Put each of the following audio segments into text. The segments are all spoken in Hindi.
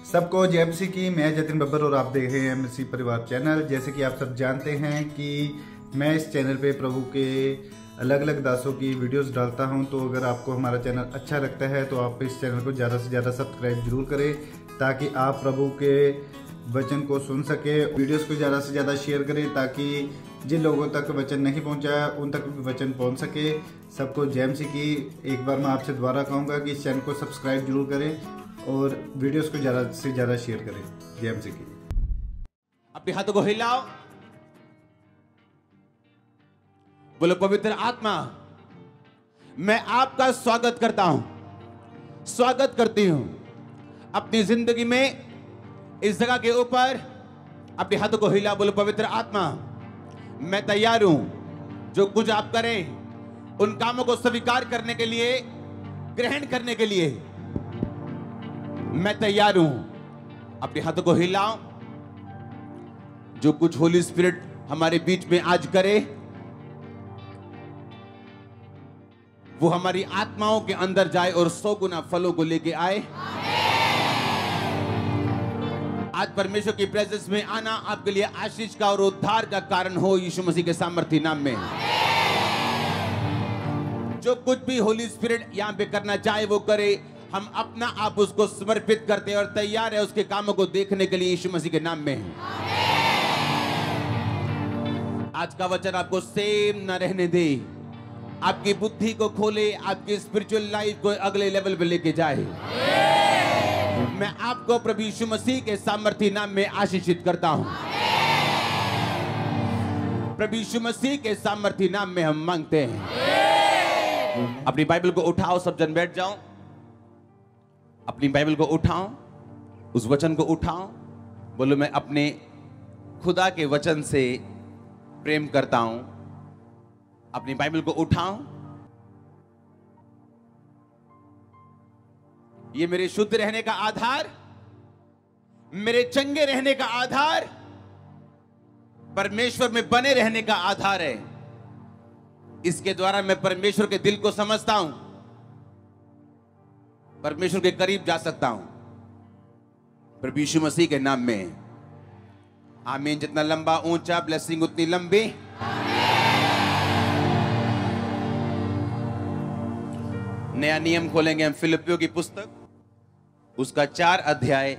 सबको जय मसीह की। मैं जतिन बब्बर और आप देख रहे हैं मसीह परिवार चैनल। जैसे कि आप सब जानते हैं कि मैं इस चैनल पे प्रभु के अलग अलग दासों की वीडियोस डालता हूं, तो अगर आपको हमारा चैनल अच्छा लगता है तो आप इस चैनल को ज़्यादा से ज़्यादा सब्सक्राइब जरूर करें, ताकि आप प्रभु के वचन को सुन सके। वीडियोस को ज़्यादा से ज़्यादा शेयर करें ताकि जिन लोगों तक वचन नहीं पहुंचा उन तक भी वचन पहुंच सके। सबको जय मसीह की। एक बार मैं आपसे दोबारा कहूँगा कि इस चैनल को सब्सक्राइब जरूर करें और वीडियोस को ज़्यादा से ज़्यादा शेयर करें। जय मसीह की। अपने हाथों को हिलाओ, बोलो पवित्र आत्मा, मैं आपका स्वागत करता हूं, स्वागत करती हूं अपनी जिंदगी में, इस जगह के ऊपर। अपने हाथों को हिला, बोलो पवित्र आत्मा, मैं तैयार हूं जो कुछ आप करें उन कामों को स्वीकार करने के लिए, ग्रहण करने के लिए मैं तैयार हूं। अपने हाथों को हिलाओ। जो कुछ होली स्पिरिट हमारे बीच में आज करे वो हमारी आत्माओं के अंदर जाए और 100 गुना फलों को लेके आए। आज परमेश्वर की प्रेजेंस में आना आपके लिए आशीष का और उद्धार का कारण हो, यीशु मसीह के सामर्थी नाम में। जो कुछ भी होली स्पिरिट यहां पे करना चाहे वो करे। हम अपना आप उसको समर्पित करते हैं और तैयार है उसके कामों को देखने के लिए, यीशु मसीह के नाम में। आज का वचन आपको सेम न रहने दे, आपकी बुद्धि को खोले, आपकी स्पिरिचुअल लाइफ को अगले लेवल पे लेके जाए। मैं आपको प्रभु यीशु मसीह के सामर्थी नाम में आशीषित करता हूं। प्रभु यीशु मसीह के सामर्थी नाम में हम मांगते हैं। अपनी बाइबल को उठाओ, सब जन बैठ जाओ। अपनी बाइबल को उठाओ, उस वचन को उठाओ। बोलो, मैं अपने खुदा के वचन से प्रेम करता हूं। अपनी बाइबल को उठाओ। ये मेरे शुद्ध रहने का आधार, मेरे चंगे रहने का आधार, परमेश्वर में बने रहने का आधार है। इसके द्वारा मैं परमेश्वर के दिल को समझता हूं, परमेश्वर के करीब जा सकता हूं। प्रभु यीशु मसीह के नाम में आमीन। जितना लंबा ऊंचा ब्लेसिंग उतनी लंबी। नया नियम खोलेंगे हम फिलिपियों की पुस्तक, उसका 4 अध्याय,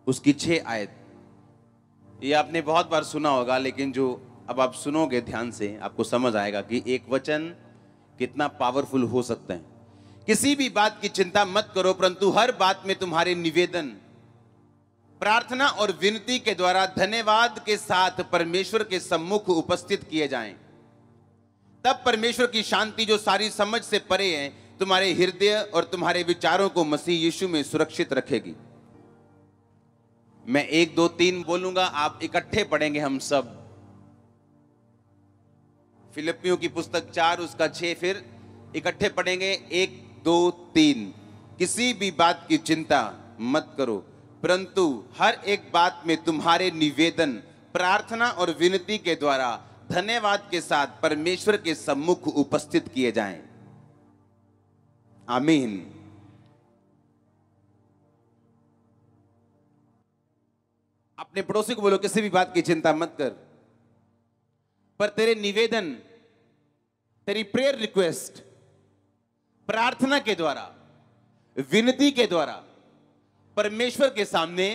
उसकी 6 आयत। ये आपने बहुत बार सुना होगा, लेकिन जो अब आप सुनोगे ध्यान से आपको समझ आएगा कि एक वचन कितना पावरफुल हो सकता है। किसी भी बात की चिंता मत करो, परंतु हर बात में तुम्हारे निवेदन, प्रार्थना और विनती के द्वारा धन्यवाद के साथ परमेश्वर के सम्मुख उपस्थित किए जाएं। तब परमेश्वर की शांति जो सारी समझ से परे है, तुम्हारे हृदय और तुम्हारे विचारों को मसीह यीशु में सुरक्षित रखेगी। मैं 1 2 3 बोलूंगा, आप इकट्ठे पढ़ेंगे हम सब। फिलिपियों की पुस्तक 4 उसका 6, फिर इकट्ठे पढ़ेंगे 1 2 3। किसी भी बात की चिंता मत करो, परंतु हर एक बात में तुम्हारे निवेदन, प्रार्थना और विनती के द्वारा धन्यवाद के साथ परमेश्वर के सम्मुख उपस्थित किए जाएं। आमीन। अपने पड़ोसी को बोलो, किसी भी बात की चिंता मत कर, पर तेरे निवेदन, तेरी प्रेयर रिक्वेस्ट, प्रार्थना के द्वारा, विनती के द्वारा परमेश्वर के सामने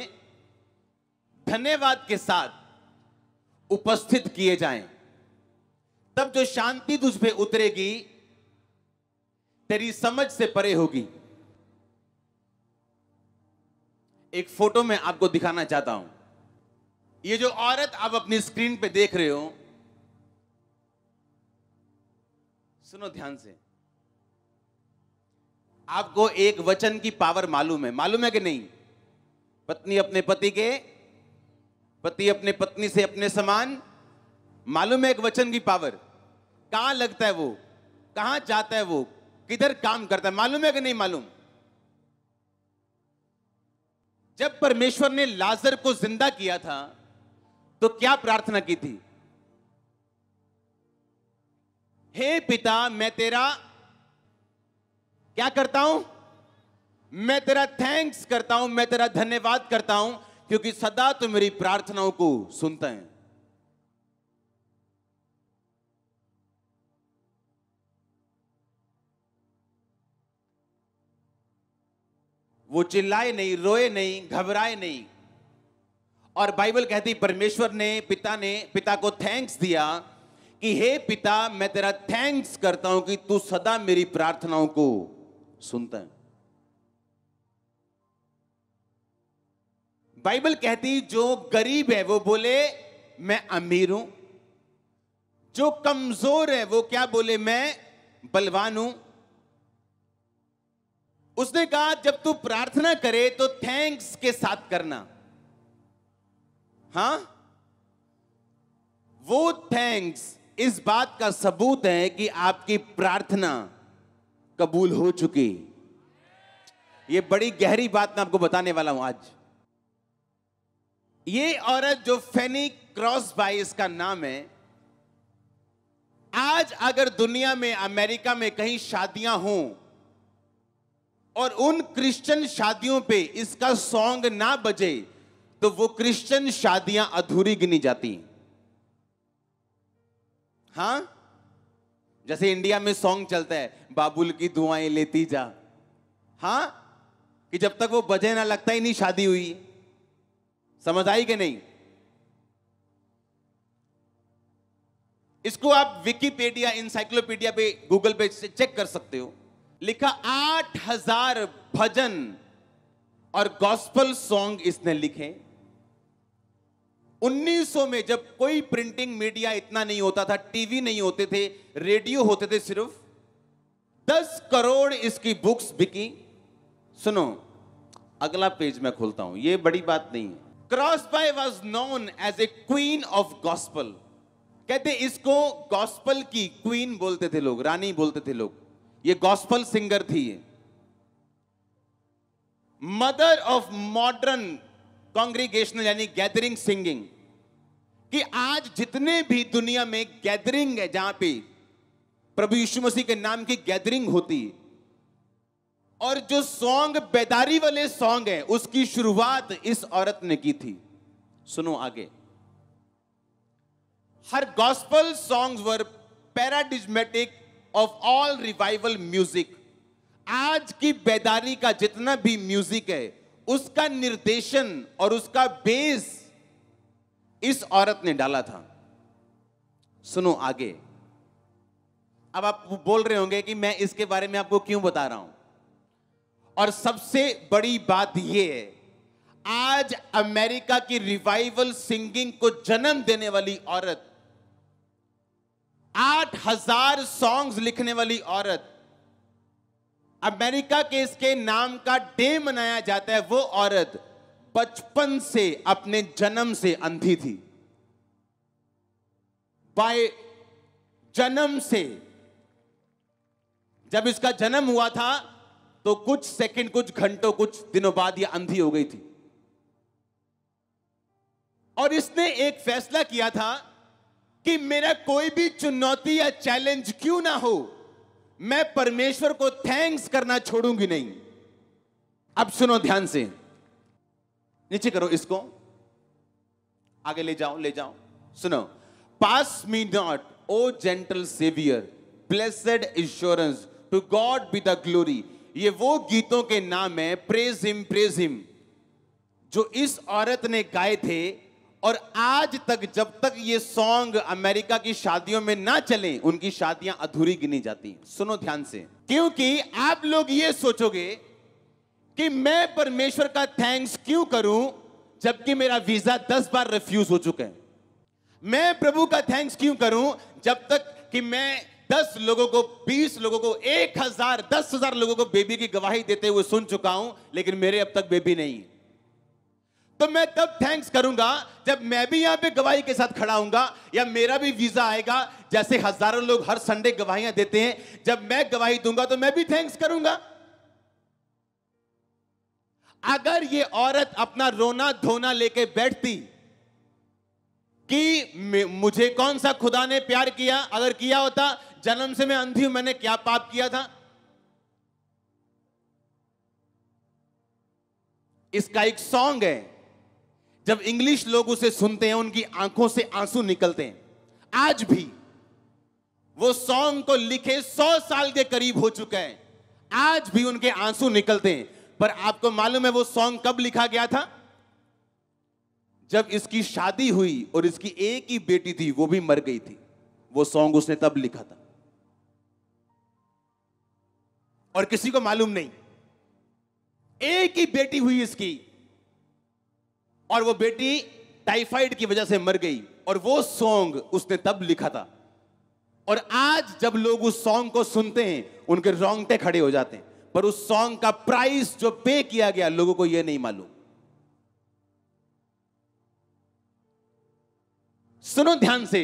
धन्यवाद के साथ उपस्थित किए जाएं। तब जो शांति तुझ पे उतरेगी तेरी समझ से परे होगी। एक फोटो में आपको दिखाना चाहता हूं। ये जो औरत आप अपनी स्क्रीन पे देख रहे हो, सुनो ध्यान से। आपको एक वचन की पावर मालूम है कि नहीं? पत्नी अपने पति के, पति अपने पत्नी से अपने समान। मालूम है एक वचन की पावर? कहां लगता है वो, कहां जाता है वो, किधर काम करता है, मालूम है कि नहीं मालूम? जब परमेश्वर ने लाजर को जिंदा किया था तो क्या प्रार्थना की थी? हे पिता, मैं तेरा क्या करता हूं? मैं तेरा थैंक्स करता हूं, मैं तेरा धन्यवाद करता हूं, क्योंकि सदा तू मेरी प्रार्थनाओं को सुनता है। वो चिल्लाए नहीं, रोए नहीं, घबराए नहीं। और बाइबल कहती परमेश्वर ने पिता को थैंक्स दिया कि हे पिता, मैं तेरा थैंक्स करता हूं कि तू सदा मेरी प्रार्थनाओं को सुनता है। बाइबल कहती जो गरीब है वो बोले मैं अमीर हूं, जो कमजोर है वो क्या बोले, मैं बलवान हूं। उसने कहा जब तू प्रार्थना करे तो थैंक्स के साथ करना। हां, वो थैंक्स इस बात का सबूत है कि आपकी प्रार्थना कबूल हो चुकी। ये बड़ी गहरी बात मैं आपको बताने वाला हूं आज। ये औरत जो फेनी क्रॉसबाई इसका नाम है, आज अगर दुनिया में अमेरिका में कहीं शादियां हों और उन क्रिश्चियन शादियों पे इसका सॉन्ग ना बजे तो वो क्रिश्चियन शादियां अधूरी गिनी जाती। हां, जैसे इंडिया में सॉन्ग चलता है बाबुल की दुआएं लेती जा, हां, कि जब तक वो बजे ना लगता ही नहीं शादी हुई। समझ आई कि नहीं? इसको आप विकिपीडिया, इंसाइक्लोपीडिया पे, गूगल पे चेक कर सकते हो। लिखा 8000 भजन और गॉस्पल सॉन्ग इसने लिखे। 1900 में जब कोई प्रिंटिंग मीडिया इतना नहीं होता था, टीवी नहीं होते थे, रेडियो होते थे सिर्फ, 10 करोड़ इसकी बुक्स बिकी। सुनो, अगला पेज मैं खोलता हूं, ये बड़ी बात नहीं है। Crosby was known as a queen of gospel. कहते इसको गॉस्पल की क्वीन बोलते थे लोग, रानी बोलते थे लोग। ये गॉस्पल सिंगर थी। मदर ऑफ मॉडर्न कांग्रीगेशनल यानी गैदरिंग सिंगिंग, कि आज जितने भी दुनिया में गैदरिंग है जहां पे प्रभु यीशु मसीह के नाम की गैदरिंग होती, और जो सॉन्ग बेदारी वाले सॉन्ग है उसकी शुरुआत इस औरत ने की थी। सुनो आगे। हर gospel songs were paradigmatic of all revival music. आज की बेदारी का जितना भी म्यूजिक है उसका निर्देशन और उसका बेस इस औरत ने डाला था। सुनो आगे। अब आप बोल रहे होंगे कि मैं इसके बारे में आपको क्यों बता रहा हूं, और सबसे बड़ी बात यह है, आज अमेरिका की रिवाइवल सिंगिंग को जन्म देने वाली औरत, 8000 सॉन्ग्स लिखने वाली औरत, अमेरिका के इसके नाम का डे मनाया जाता है, वो औरत बचपन से, अपने जन्म से अंधी थी। बाय जन्म से। जब इसका जन्म हुआ था तो कुछ सेकंड, कुछ घंटों, कुछ दिनों बाद ये अंधी हो गई थी। और इसने एक फैसला किया था कि मेरा कोई भी चुनौती या चैलेंज क्यों ना हो, मैं परमेश्वर को थैंक्स करना छोड़ूंगी नहीं। अब सुनो ध्यान से, नीचे करो इसको, आगे ले जाओ, ले जाओ। सुनो। Pass me not O gentle saviour, blessed assurance, to God be the glory. ये वो गीतों के नाम है, प्रेज हिम, जो इस औरत ने गाए थे। और आज तक जब तक ये सॉन्ग अमेरिका की शादियों में ना चले, उनकी शादियां अधूरी गिनी जाती। सुनो ध्यान से, क्योंकि आप लोग ये सोचोगे कि मैं परमेश्वर का थैंक्स क्यों करूं जबकि मेरा वीजा 10 बार रिफ्यूज हो चुका है। मैं प्रभु का थैंक्स क्यों करूं जब तक कि मैं 10 लोगों को, 20 लोगों को, 1000, 10,000 लोगों को बेबी की गवाही देते हुए सुन चुका हूं, लेकिन मेरे अब तक बेबी नहीं। तो मैं तब थैंक्स करूंगा जब मैं भी यहां पे गवाही के साथ खड़ा हूंगा, या मेरा भी वीजा आएगा। जैसे हजारों लोग हर संडे गवाहियां देते हैं, जब मैं गवाही दूंगा तो मैं भी थैंक्स करूंगा। अगर ये औरत अपना रोना धोना लेके बैठती कि मुझे कौन सा खुदा ने प्यार किया, अगर किया होता, जन्म से मैं अंधी हूं, मैंने क्या पाप किया था, इसका एक सॉन्ग है, जब इंग्लिश लोग उसे सुनते हैं उनकी आंखों से आंसू निकलते हैं। आज भी वो सॉन्ग को लिखे 100 साल के करीब हो चुका है, आज भी उनके आंसू निकलते हैं। पर आपको मालूम है वो सॉन्ग कब लिखा गया था? जब इसकी शादी हुई और इसकी एक ही बेटी थी, वो भी मर गई थी। वो सॉन्ग उसने तब लिखा था और किसी को मालूम नहीं। एक ही बेटी हुई इसकी और वो बेटी टाइफाइड की वजह से मर गई और वो सॉन्ग उसने तब लिखा था। और आज जब लोग उस सॉन्ग को सुनते हैं उनके रोंगटे खड़े हो जाते हैं, पर उस सॉन्ग का प्राइस जो पे किया गया लोगों को यह नहीं मालूम। सुनो ध्यान से,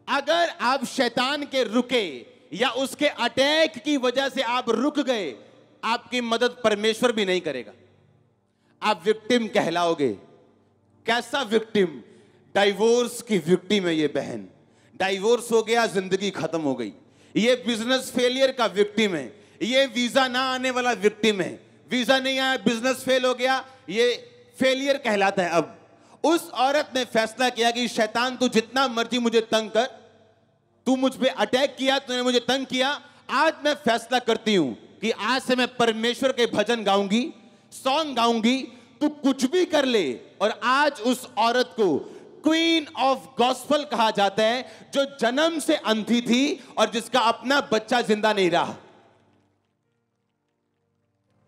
अगर आप शैतान के रुके या उसके अटैक की वजह से आप रुक गए, आपकी मदद परमेश्वर भी नहीं करेगा। आप विक्टिम कहलाओगे। कैसा विक्टिम? डाइवोर्स की विक्टिम है ये बहन। डाइवोर्स हो गया, जिंदगी खत्म हो गई। ये बिजनेस फेलियर का विक्टिम है। ये वीजा ना आने वाला विक्टिम है। वीजा नहीं आया, बिजनेस फेल हो गया, ये फेलियर कहलाता है। अब उस औरत ने फैसला किया कि शैतान तू जितना मर्जी मुझे तंग कर, तू मुझ पे अटैक किया, तूने मुझे तंग किया, आज मैं फैसला करती हूं कि आज से मैं परमेश्वर के भजन गाऊंगी, सॉन्ग गाऊंगी, तू कुछ भी कर ले। और आज उस औरत को क्वीन ऑफ गॉस्पेल कहा जाता है, जो जन्म से अंधी थी और जिसका अपना बच्चा जिंदा नहीं रहा।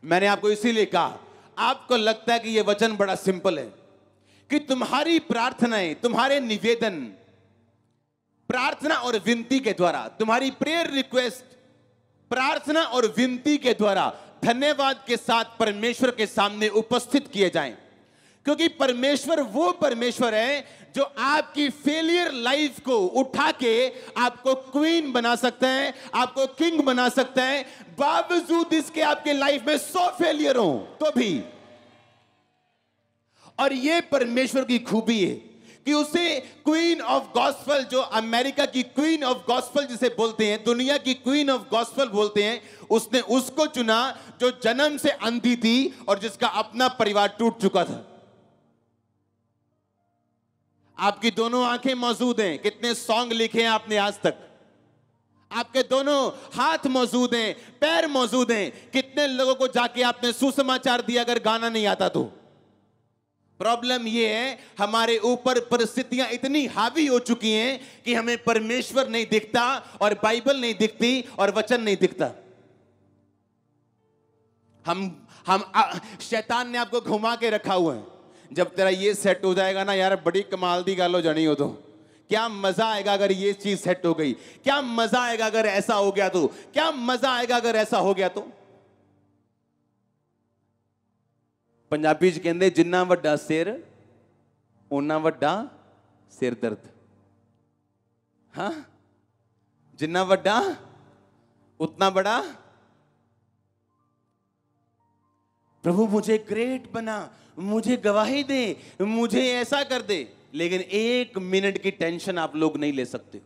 मैंने आपको इसीलिए कहा, आपको लगता है कि यह वचन बड़ा सिंपल है, कि तुम्हारी प्रार्थनाएं, तुम्हारे निवेदन, प्रार्थना और विनती के द्वारा, तुम्हारी प्रेयर रिक्वेस्ट प्रार्थना और विनती के द्वारा धन्यवाद के साथ परमेश्वर के सामने उपस्थित किए जाएं। क्योंकि परमेश्वर वो परमेश्वर है जो आपकी फेलियर लाइफ को उठा के आपको क्वीन बना सकता है, आपको किंग बना सकता है, बावजूद इसके आपके लाइफ में 100 फेलियर हो तो भी। और ये परमेश्वर की खूबी है कि उसे क्वीन ऑफ गॉस्पेल, जो अमेरिका की क्वीन ऑफ गॉस्पेल जिसे बोलते हैं, दुनिया की क्वीन ऑफ गॉस्पेल बोलते हैं, उसने उसको चुना जो जन्म से अंधी थी और जिसका अपना परिवार टूट चुका था। आपकी दोनों आंखें मौजूद हैं। कितने सॉन्ग लिखे हैं आपने आज तक? आपके दोनों हाथ मौजूद हैं, पैर मौजूद हैं। कितने लोगों को जाके आपने सुसमाचार दिया अगर गाना नहीं आता तो? प्रॉब्लम यह है, हमारे ऊपर परिस्थितियां इतनी हावी हो चुकी हैं कि हमें परमेश्वर नहीं दिखता और बाइबल नहीं दिखती और वचन नहीं दिखता। हम शैतान ने आपको घुमा के रखा हुआ है। जब तेरा ये सेट हो जाएगा ना यार, बड़ी कमाल दी गालो जानी हो तो क्या मजा आएगा अगर ये चीज सेट हो गई, क्या मजा आएगा अगर ऐसा हो गया तो, क्या मजा आएगा अगर ऐसा हो गया तो। पंजाबी च कहंदे जिन्ना वड्डा सिर उन्ना वड्डा सिर दर्द। हाँ, जिन्ना वड्डा उतना बड़ा। प्रभु मुझे ग्रेट बना, मुझे गवाही दे, मुझे ऐसा कर दे। लेकिन 1 मिनट की टेंशन आप लोग नहीं ले सकते।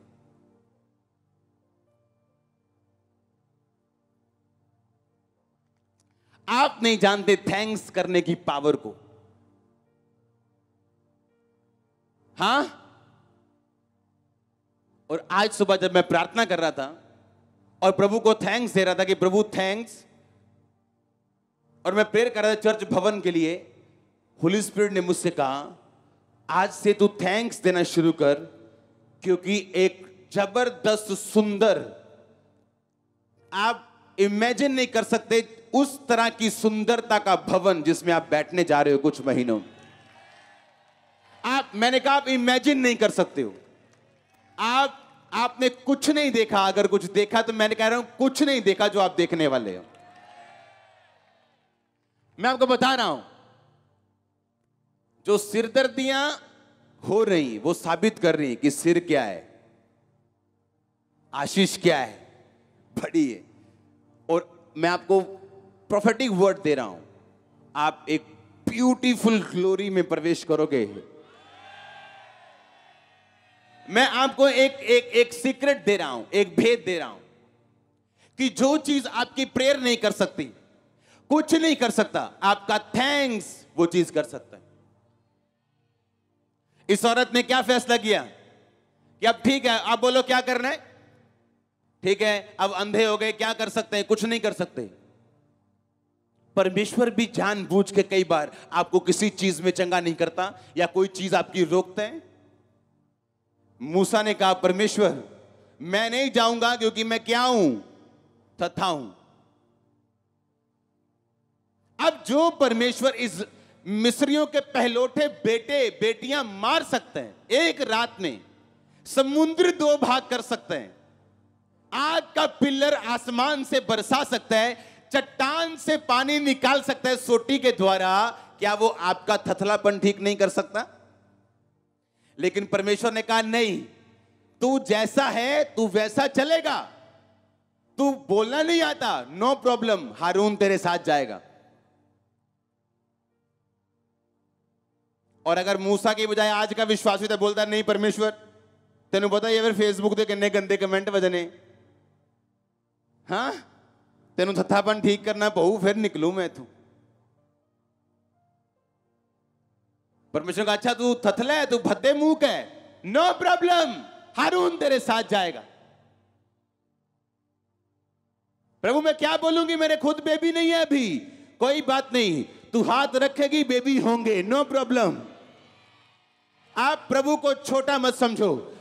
आप नहीं जानते थैंक्स करने की पावर को। हां, और आज सुबह जब मैं प्रार्थना कर रहा था और प्रभु को थैंक्स दे रहा था कि प्रभु थैंक्स, और मैं प्रेयर कर रहा था चर्च भवन के लिए, होली स्पिरिट ने मुझसे कहा आज से तू थैंक्स देना शुरू कर, क्योंकि एक जबरदस्त सुंदर, आप इमेजिन नहीं कर सकते उस तरह की सुंदरता का भवन जिसमें आप बैठने जा रहे हो कुछ महीनों। मैंने कहा आप इमेजिन नहीं कर सकते हो। आपने कुछ नहीं देखा, अगर कुछ देखा तो मैंने कह रहा हूं कुछ नहीं देखा जो आप देखने वाले हो। मैं आपको बता रहा हूं, जो सिरदर्दियां हो रही वो साबित कर रही कि सिर क्या है, आशीष क्या है, बड़ी है। और मैं आपको प्रोफेटिक वर्ड दे रहा हूं, आप एक ब्यूटीफुल ग्लोरी में प्रवेश करोगे। मैं आपको एक सीक्रेट दे रहा हूं, एक भेद दे रहा हूं कि जो चीज आपकी प्रेयर नहीं कर सकती, कुछ नहीं कर सकता, आपका थैंक्स वो चीज कर सकता है। इस औरत ने क्या फैसला किया कि अब ठीक है, आप बोलो क्या करना है, ठीक है, अब अंधे हो गए, क्या कर सकते हैं, कुछ नहीं कर सकते। परमेश्वर भी जानबूझ के कई बार आपको किसी चीज में चंगा नहीं करता या कोई चीज आपकी रोकता है। मूसा ने कहा, परमेश्वर मैं नहीं जाऊंगा क्योंकि मैं क्या हूं, तथा हूं। अब जो परमेश्वर इस मिस्रियों के पहलौठे बेटे बेटियां मार सकते हैं, एक रात में समुद्र 2 भाग कर सकते हैं, आग का पिल्लर आसमान से बरसा सकता है, चट्टान से पानी निकाल सकता है सोटी के द्वारा, क्या वो आपका थथलापन ठीक नहीं कर सकता? लेकिन परमेश्वर ने कहा नहीं, तू जैसा है तू वैसा चलेगा, तू बोलना नहीं आता, नो प्रॉब्लम, हारून तेरे साथ जाएगा। और अगर मूसा की बजाय आज का विश्वासी तो बोलता नहीं परमेश्वर तेन पता ही है फिर फेसबुक ते किन्ने गंदे कमेंट वजने, हाँ तेन थथापन ठीक करना पऊ, फिर निकलू मैं तू। परमेश्वर का अच्छा तू थथला है, तू भद्दे मुंह का है, नो प्रॉब्लम, हारून तेरे साथ जाएगा। प्रभु मैं क्या बोलूंगी, मेरे खुद बेबी नहीं है अभी, कोई बात नहीं, तू हाथ रखेगी बेबी होंगे, नो प्रॉब्लम। आप प्रभु को छोटा मत समझो।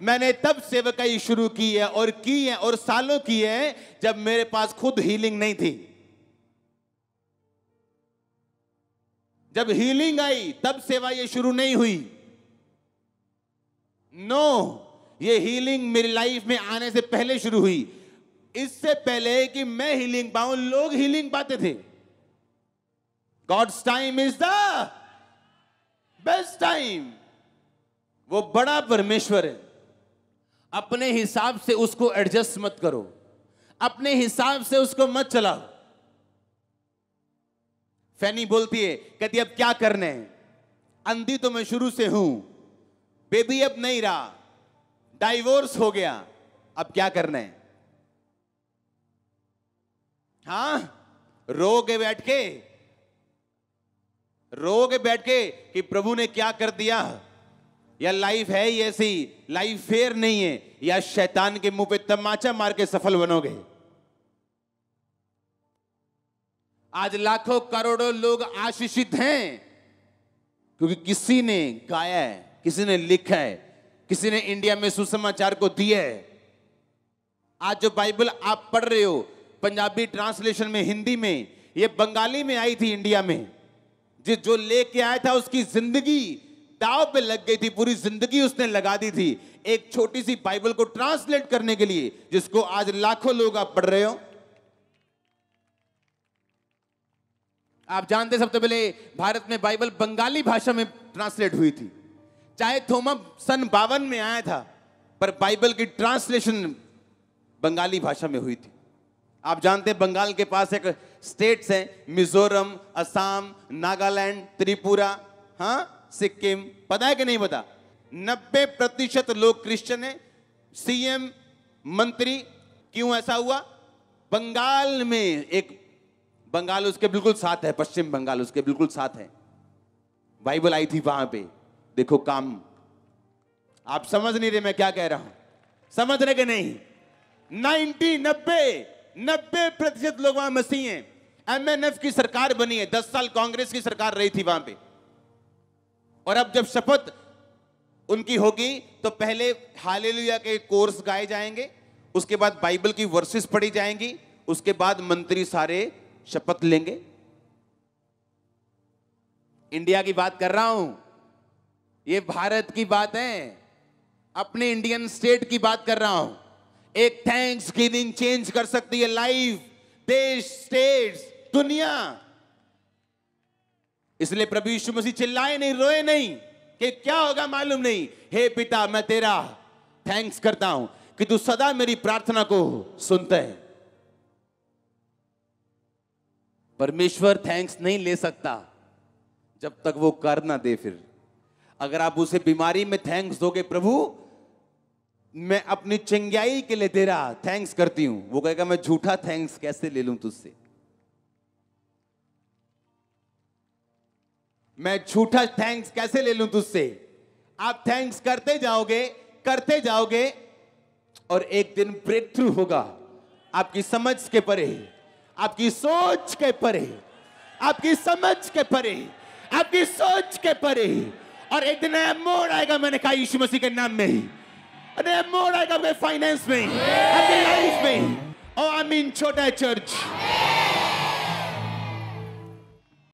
मैंने तब सेवकाई शुरू की है और सालों की है जब मेरे पास खुद हीलिंग नहीं थी। जब हीलिंग आई तब सेवा ये शुरू नहीं हुई। नो, ये हीलिंग मेरी लाइफ में आने से पहले शुरू हुई। इससे पहले कि मैं हीलिंग पाऊं, लोग हीलिंग पाते थे। God's time is the best time. वो बड़ा परमेश्वर है, अपने हिसाब से उसको एडजस्ट मत करो, अपने हिसाब से उसको मत चलाओ। फैनी बोलती है, कहती अब क्या करना है, अंधी तो मैं शुरू से हूं, बेबी अब नहीं रहा, डाइवोर्स हो गया, अब क्या करना है। हाँ, रोगे बैठ के कि प्रभु ने क्या कर दिया, या लाइफ है ही ऐसी, लाइफ फेयर नहीं है, या शैतान के मुंह पे तमाचा मार के सफल बनोगे। आज लाखों करोड़ों लोग आशीषित हैं क्योंकि किसी ने गाया है, किसी ने लिखा है, किसी ने इंडिया में सुसमाचार को दिया है। आज जो बाइबल आप पढ़ रहे हो पंजाबी ट्रांसलेशन में, हिंदी में, ये बंगाली में आई थी इंडिया में। जो लेके आया था उसकी जिंदगी दांव पे लग गई थी, पूरी जिंदगी उसने लगा दी थी एक छोटी सी बाइबल को ट्रांसलेट करने के लिए, जिसको आज लाखों लोग आप पढ़ रहे हो। आप जानते सबसे पहले भारत में बाइबल बंगाली भाषा में ट्रांसलेट हुई थी, चाहे थोमा सन 52 में आया था, पर बाइबल की ट्रांसलेशन बंगाली भाषा में हुई थी। आप जानते हैं बंगाल के पास एक स्टेट्स हैं, मिजोरम, असम, नागालैंड, त्रिपुरा, हाँ, सिक्किम, पता है कि नहीं पता? 90% लोग क्रिश्चियन हैं, सीएम, मंत्री। क्यों ऐसा हुआ? बंगाल में एक, बंगाल उसके बिल्कुल साथ है, पश्चिम बंगाल उसके बिल्कुल साथ है, बाइबल आई थी वहां पे। देखो काम, आप समझ नहीं रहे मैं क्या कह रहा हूं, समझ रहे कि नहीं? 90% लोग वहां मसीह हैं। एमएनएफ की सरकार बनी है, 10 साल कांग्रेस की सरकार रही थी वहां पे। और अब जब शपथ उनकी होगी तो पहले हालेलुया के कोर्स गाए जाएंगे, उसके बाद बाइबल की वर्सेस पढ़ी जाएंगी, उसके बाद मंत्री सारे शपथ लेंगे। इंडिया की बात कर रहा हूं, ये भारत की बात है, अपने इंडियन स्टेट की बात कर रहा हूं। एक थैंक्स गिविंग चेंज कर सकती है लाइफ, देश, स्टेट्स, दुनिया। इसलिए प्रभु यीशु मसीह चिल्लाए नहीं, रोए नहीं कि क्या होगा मालूम नहीं। हे पिता, मैं तेरा थैंक्स करता हूं कि तू सदा मेरी प्रार्थना को सुनता है। परमेश्वर थैंक्स नहीं ले सकता जब तक वो कर ना दे। फिर अगर आप उसे बीमारी में थैंक्स दोगे, प्रभु मैं अपनी चंगाई के लिए तेरा थैंक्स करती हूं, वो कहेगा मैं झूठा थैंक्स कैसे ले लूं तुझसे, मैं झूठा थैंक्स कैसे ले लूं तुझसे। आप थैंक्स करते जाओगे और एक दिन ब्रेक थ्रू होगा, आपकी समझ के परे, आपकी सोच के परे, आपकी समझ के परे, आपकी सोच के परे। और एक दिन नया मोड़ आएगा, मैंने कहा यीशु मसीह के नाम में, नया मोड़ आएगा आपके फाइनेंस में, आपके लाइफ में। और आई मीन छोटा चर्च,